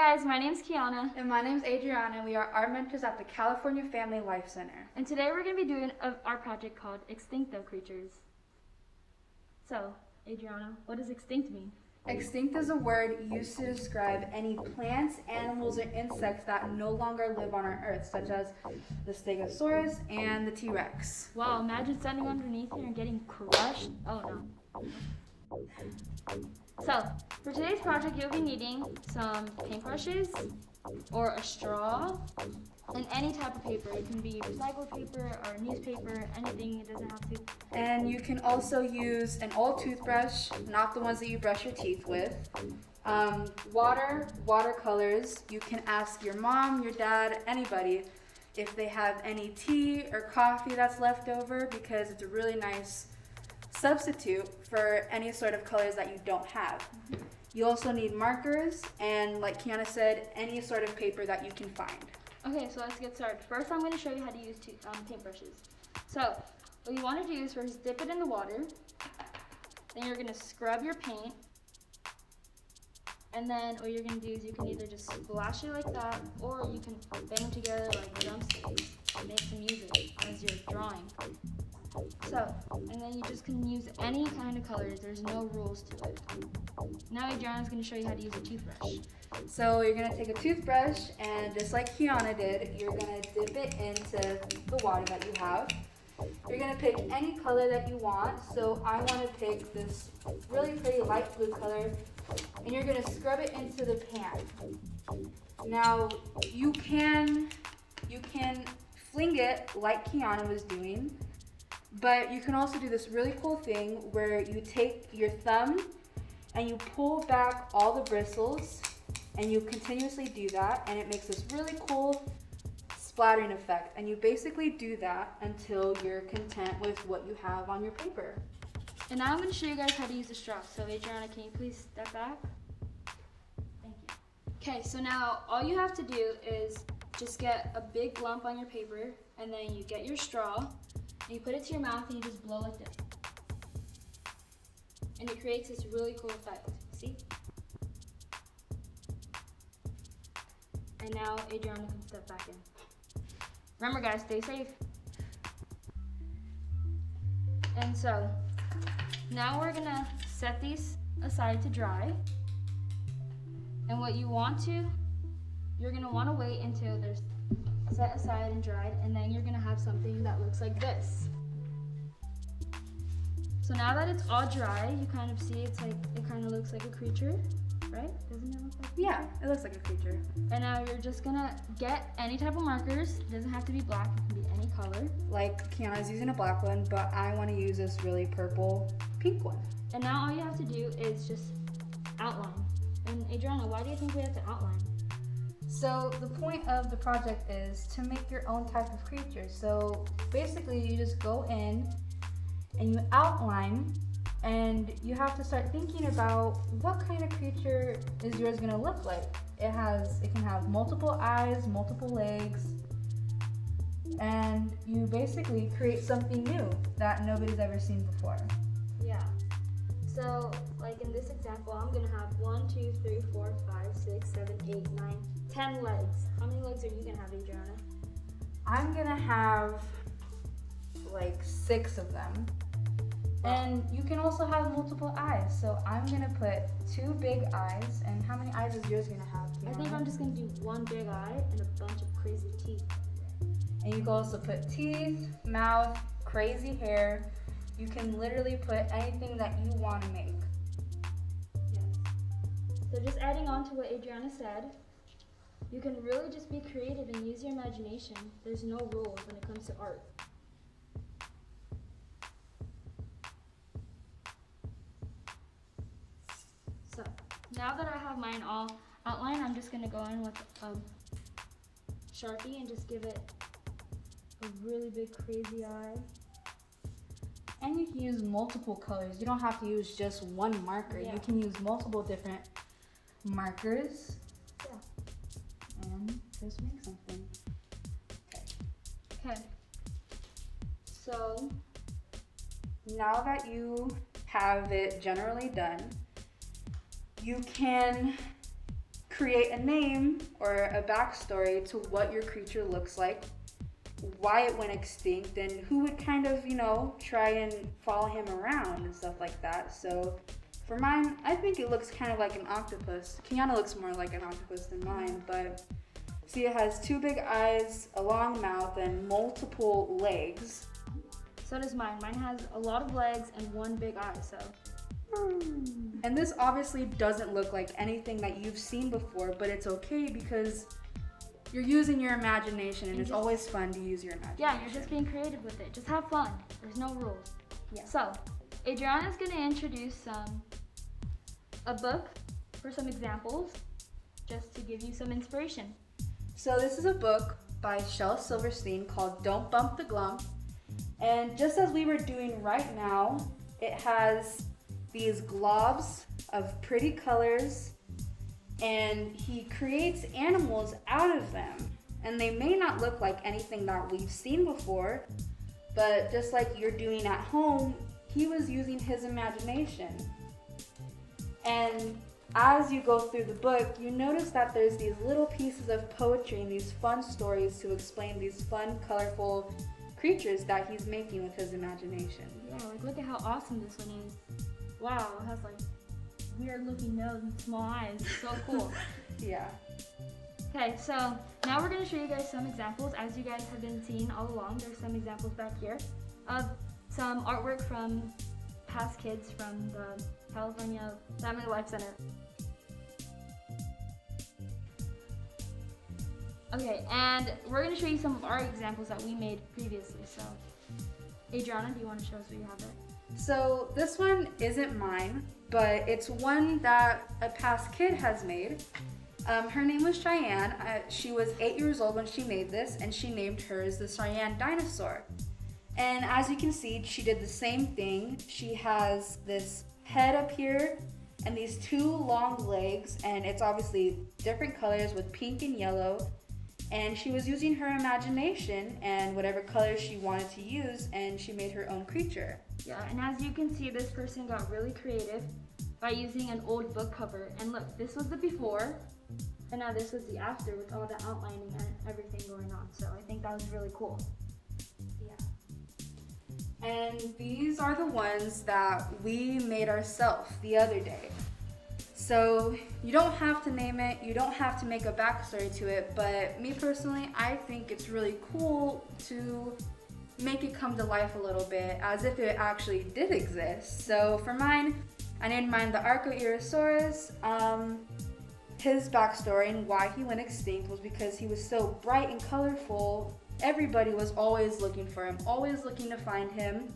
guys, my name's Kiana. And my name's Adriana. We are art mentors at the California Family Life Center. And today we're going to be doing our project called Extincto Creatures. So, Adriana, what does extinct mean? Extinct is a word used to describe any plants, animals, or insects that no longer live on our earth, such as the Stegosaurus and the T-Rex. Wow, imagine standing underneath here and getting crushed. Oh no. So, for today's project, you'll be needing some paintbrushes or a straw and any type of paper. It can be recycled paper or newspaper, anything, it doesn't have to. And you can also use an old toothbrush, not the ones that you brush your teeth with. Watercolors. You can ask your mom, your dad, anybody if they have any tea or coffee that's left over, because it's a really nice substitute for any sort of colors that you don't have. You also need markers and, like Kiana said, any sort of paper that you can find. Okay, so let's get started. First, I'm going to show you how to use paintbrushes. So, what you want to do is first dip it in the water. Then you're going to scrub your paint. And then what you're going to do is you can either just splash it like that, or you can bang them together like drumsticks and make some music as you're drawing. So, and then you just can use any kind of colors. There's no rules to it. Now Adriana's going to show you how to use a toothbrush. So you're going to take a toothbrush, and just like Kiana did, you're going to dip it into the water that you have. You're going to pick any color that you want. So I want to pick this really pretty light blue color, and you're going to scrub it into the pan. Now you can fling it like Kiana was doing, but you can also do this really cool thing where you take your thumb and you pull back all the bristles, and you continuously do that, and it makes this really cool splattering effect. And you basically do that until you're content with what you have on your paper. And now I'm going to show you guys how to use the straw. So Adriana, can you please step back? Thank you. Okay, so now all you have to do is just get a big lump on your paper, and then you get your straw, and you put it to your mouth, and you just blow like this. And it creates this really cool effect. See? And now Adriana can step back in. Remember guys, stay safe. And so, now we're gonna set these aside to dry. And what you want to, you're gonna wanna wait until they're set aside and dried, and then you're gonna have something that looks like this. So now that it's all dry, you kind of see it kind of looks like a creature, right? Doesn't it look like? Yeah, it looks like a creature. And now you're just gonna get any type of markers. It doesn't have to be black, it can be any color. Like Kiana's using a black one, but I want to use this really purple pink one. And now all you have to do is just outline. And Adriana, why do you think we have to outline? So the point of the project is to make your own type of creature. So basically you just go in and you outline, and you have to start thinking about what kind of creature is yours going to look like. It can have multiple eyes, multiple legs, and you basically create something new that nobody's ever seen before. Yeah. So, like in this example, I'm going to have 1, 2, 3, 4, 5, 6, 7, 8, 9, 10 legs. How many legs are you going to have, Adriana? I'm going to have like 6 of them. And you can also have multiple eyes. So I'm gonna put 2 big eyes. And how many eyes is yours gonna have, Kiana? I think I'm just gonna do 1 big eye and a bunch of crazy teeth. And you can also put teeth, mouth, crazy hair. You can literally put anything that you want to make. Yes. So just adding on to what Adriana said, you can really just be creative and use your imagination. There's no rules when it comes to art. So, now that I have mine all outlined, I'm just going to go in with Sharpie and just give it a really big crazy eye. And you can use multiple colors. You don't have to use just one marker. Yeah. You can use multiple different markers. Yeah. And just make something. Okay. So, now that you have it generally done, you can create a name or a backstory to what your creature looks like, why it went extinct, and who would kind of, try and follow him around and stuff like that. So for mine, I think it looks kind of like an octopus. Kiana looks more like an octopus than mine, but see, it has 2 big eyes, a long mouth, and multiple legs. So does mine. Mine has a lot of legs and 1 big eye, so. And this obviously doesn't look like anything that you've seen before, but it's okay because you're using your imagination, and it's always fun to use your imagination. Yeah, you're just being creative with it. Just have fun. There's no rules. Yeah. So, Adriana's gonna introduce a book for some examples, just to give you some inspiration. So this is a book by Shel Silverstein called Don't Bump the Glump. And just as we were doing right now, it has these globs of pretty colors, and he creates animals out of them. And they may not look like anything that we've seen before, but just like you're doing at home, he was using his imagination. And as you go through the book, you notice that there's these little pieces of poetry and these fun stories to explain these fun, colorful creatures that he's making with his imagination. Yeah, like look at how awesome this one is. Wow, it has like weird looking nose and small eyes. It's so cool. Yeah. Okay, so now we're gonna show you guys some examples. As you guys have been seeing all along, there's some examples back here of some artwork from past kids from the California Family Life Center. Okay, and we're gonna show you some of our examples that we made previously. So, Adriana, do you want to show us what you have there? So this one isn't mine, but it's one that a past kid has made. Her name was Cheyenne. She was 8 years old when she made this, and she named hers the Cheyenne dinosaur. And as you can see, she did the same thing. She has this head up here and these 2 long legs, and it's obviously different colors with pink and yellow. And she was using her imagination and whatever colors she wanted to use, and she made her own creature. Yeah, and as you can see, this person got really creative by using an old book cover. And look, this was the before, and now this was the after with all the outlining and everything going on. So I think that was really cool. Yeah. And these are the ones that we made ourselves the other day. So you don't have to name it, you don't have to make a backstory to it, but me personally, I think it's really cool to make it come to life a little bit as if it actually did exist. So for mine, I named mine the A.R.T.E.R.Y. His backstory and why he went extinct was because he was so bright and colorful. Everybody was always looking for him, always looking to find him,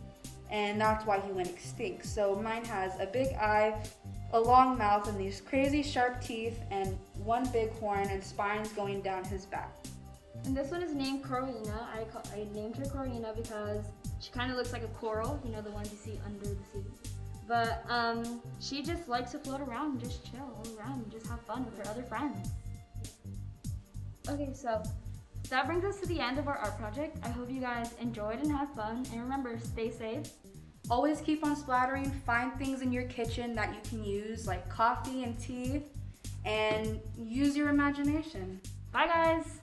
and that's why he went extinct. So mine has a big eye, a long mouth, and these crazy sharp teeth, and 1 big horn and spines going down his back. And this one is named Corina. I named her Corina because she kind of looks like a coral, you know, the ones you see under the sea. But she just likes to float around and just chill all around and just have fun with her other friends. Okay, so that brings us to the end of our art project. I hope you guys enjoyed and had fun. And remember, stay safe. Always keep on splattering. Find things in your kitchen that you can use, like coffee and tea, and use your imagination. Bye, guys.